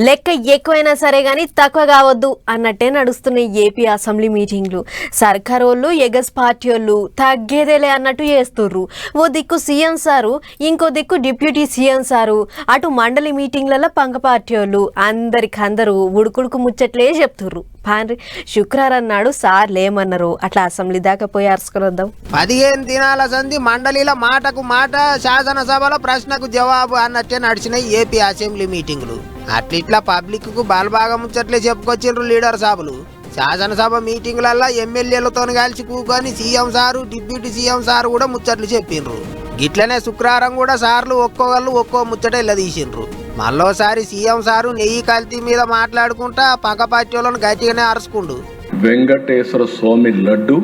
లెక్క ఎక్కువైనా సరే గానీ తక్కువ కావద్దు అన్నట్టే నడుస్తున్నాయి ఏపీ అసెంబ్లీ మీటింగ్లు. సర్కారోళ్ళు ఎగస్ పార్టీ వాళ్ళు తగ్గేదేలే అన్నట్టు చేస్తుర్రు. ఓ దిక్కు సీఎం సారు, ఇంకో దిక్కు డిప్యూటీ సీఎం సారు, అటు మండలి మీటింగ్లలో పంగ పార్టీ వాళ్ళు అందరికందరూ ఉడుకుడుకు ముచ్చట్లే చెప్తుర్రు. పాండ్రి శుక్రవారం నాడు సార్ లేమన్నారు. అట్లా అసెంబ్లీ దాకా పోయి అరుచుకొద్దాం. 15 దినాల సంధి మండలిలో మాటకు మాట, శాసనసభలో ప్రశ్నకు జవాబు అన్నట్టే నడిచినాయి ఏపీ అసెంబ్లీ మీటింగులు. అట్లిట్లా పబ్లిక్ కు బాగా ముచ్చట్లే చెప్పుకొచ్చిండ్రు లీడర్ సాబులు. శాసనసభ మీటింగులల్లో ఎమ్మెల్యేలతో కలిసి కూకొని CM sir, deputy CM sir కూడా ముచ్చట్లు చెప్పిండ్రు. గిట్లనే శుక్రవారం కూడా సార్లు ఒక్కొక్కళ్ళు ఒక్కో ముచ్చట ఇలా తీసిండ్రు. మళ్ళోసారి సీఎం సారు నెయ్యి కల్తీ మీద మాట్లాడుకుంటా పక్క పార్టీ వాళ్ళని గట్టిగానే అరుచుకుండు. వెంకటేశ్వర స్వామి లడ్డు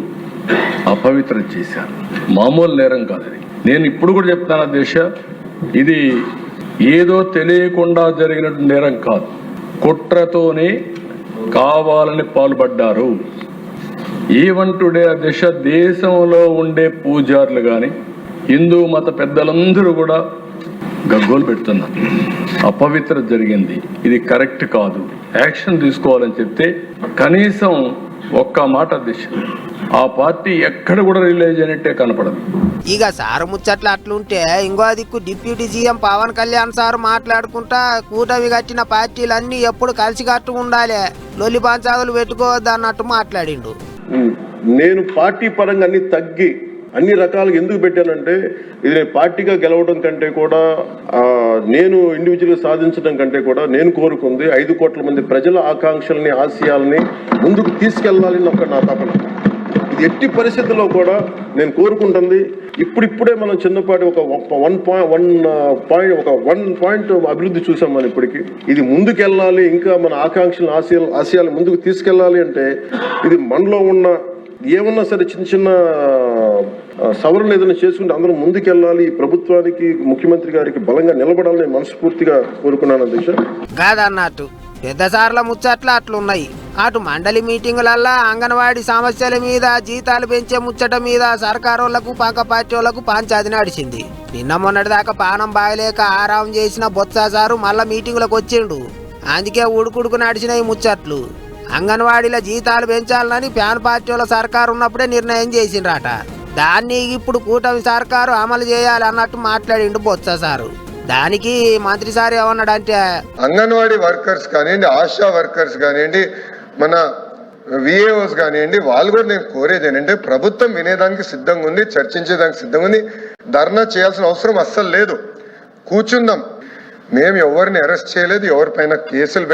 అపవిత్రం చేశారు. మామూలు నేరం కాదు ఇది. నేను ఇప్పుడు కూడా చెప్తాను దేశ, ఇది ఏదో తెలియకుండా జరిగిన నేరం కాదు, కుట్రతోనే కావాలని పాల్పడ్డారు. ఈవెన్ టుడే దేశ దేశంలో ఉండే పూజారులు కానీ హిందూ మత పెద్దలందరూ కూడా గగ్గోలు పెడుతున్నారు. అపవిత్ర జరిగింది, ఇది కరెక్ట్ కాదు, యాక్షన్ తీసుకోవాలని చెప్తే కనీసం ఒక్క మాట దిశ ఆ పార్టీ ఎక్కడ కూడా రిలీజ్ అయినట్టే కనపడదు. ఇక సారు ముచ్చట్లు అట్లుంటే ఇంకో దిక్కు deputy CM Pawan Kalyan sir మాట్లాడుకుంటా కూటమి కట్టిన పార్టీలన్నీ ఎప్పుడు కలిసి కట్టు ఉండాలి, లొల్లి పంచాదులు పెట్టుకోవద్దు అన్నట్టు మాట్లాడిండు. నేను పార్టీ పరంగా అన్ని తగ్గి అన్ని రకాలుగా ఎందుకు పెట్టానంటే, ఇది నేను పార్టీగా గెలవడం కంటే కూడా నేను ఇండివిజువల్గా సాధించడం కంటే కూడా నేను కోరుకుంది 5 కోట్ల మంది ప్రజల ఆకాంక్షల్ని, ఆశయాలని ముందుకు తీసుకెళ్లాలని ఒక నా తపన. ఇది ఎట్టి పరిస్థితుల్లో కూడా నేను కోరుకుంటుంది. ఇప్పుడిప్పుడే మనం చిన్నపాటి ఒక 1 పాయింట్ అభివృద్ధి చూసాం మనం ఇప్పటికి. ఇది ముందుకెళ్ళాలి, ఇంకా మన ఆకాంక్షలు, ఆశయాలు ముందుకు తీసుకెళ్ళాలి అంటే ఇది మనలో ఉన్న ఏమన్నా సరే చిన్న చిన్న సవరణ ఏదైనా చేసుకుంటే అందరం ముందుకెళ్ళాలి. ఈ ప్రభుత్వానికి, ముఖ్యమంత్రి గారికి బలంగా నిలబడాలని మనస్ఫూర్తిగా కోరుకున్నాను అధ్యక్ష. కాదన్నట్టు పెద్ద సార్ల ముచ్చట్లు అట్లున్నాయి. అటు మండలి మీటింగులల్లా అంగన్వాడీ సమస్యల మీద, జీతాలు పెంచే ముచ్చట మీద సర్కారోళ్లకు పక్క పార్టీ వాళ్లకు పంచాది నడిచింది. నిన్న మొన్నటి దాకా పానం బాగలేక ఆరాం చేసిన బొత్స సారు మళ్ళా మీటింగులకు వచ్చిండు. అందుకే ఉడుకుడుకు నడిచిన ఈ ముచ్చట్లు. అంగన్వాడీల జీతాలు పెంచాలని ప్యాన్ పార్టీ వాళ్ళ సర్కారు ఉన్నప్పుడే నిర్ణయం చేసిండ్రట. దాన్ని ఇప్పుడు కూటమి సర్కారు అమలు చేయాలి అన్నట్టు మాట్లాడిండు బొత్స సారు. దానికి మంత్రి సార్ ఏమన్నాడంటే, అంగన్వాడీ వర్కర్స్ కానివ్వండి, ఆశా వర్కర్స్ కానివ్వండి, మన విఏఓస్ కానివ్వండి, వాళ్ళు కూడా నేను కోరేది ఏంటంటే ప్రభుత్వం వినేదానికి సిద్ధంగా ఉంది, చర్చించేదానికి సిద్ధంగా ఉంది. ధర్నా చేయాల్సిన అవసరం అస్సలు లేదు. కూర్చుందాం. మేము ఎవరిని అరెస్ట్ చేయలేదు, ఎవరిపైన కేసులు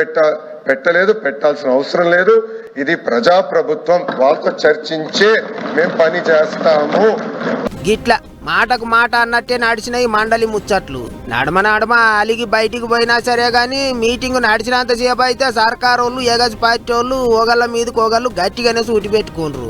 పెట్టలేదు, పెట్టాల్సిన అవసరం లేదు. ఇది ప్రజాప్రభుత్వం, వాళ్ళతో చర్చించే మేము పని చేస్తాము. గిట్లా మాటకు మాట అన్నట్టే నడిచిన ఈ మండలి ముచ్చట్లు. నడమ అలిగి బయటికి పోయినా సరే గాని మీటింగ్ నడిచినంతసేపు అయితే సర్కారోళ్ళు, ఎగసి పార్టీ వాళ్ళు ఒకళ్ళ మీదకి ఒకళ్ళు గట్టిగానే సూటి పెట్టుకుండ్రు.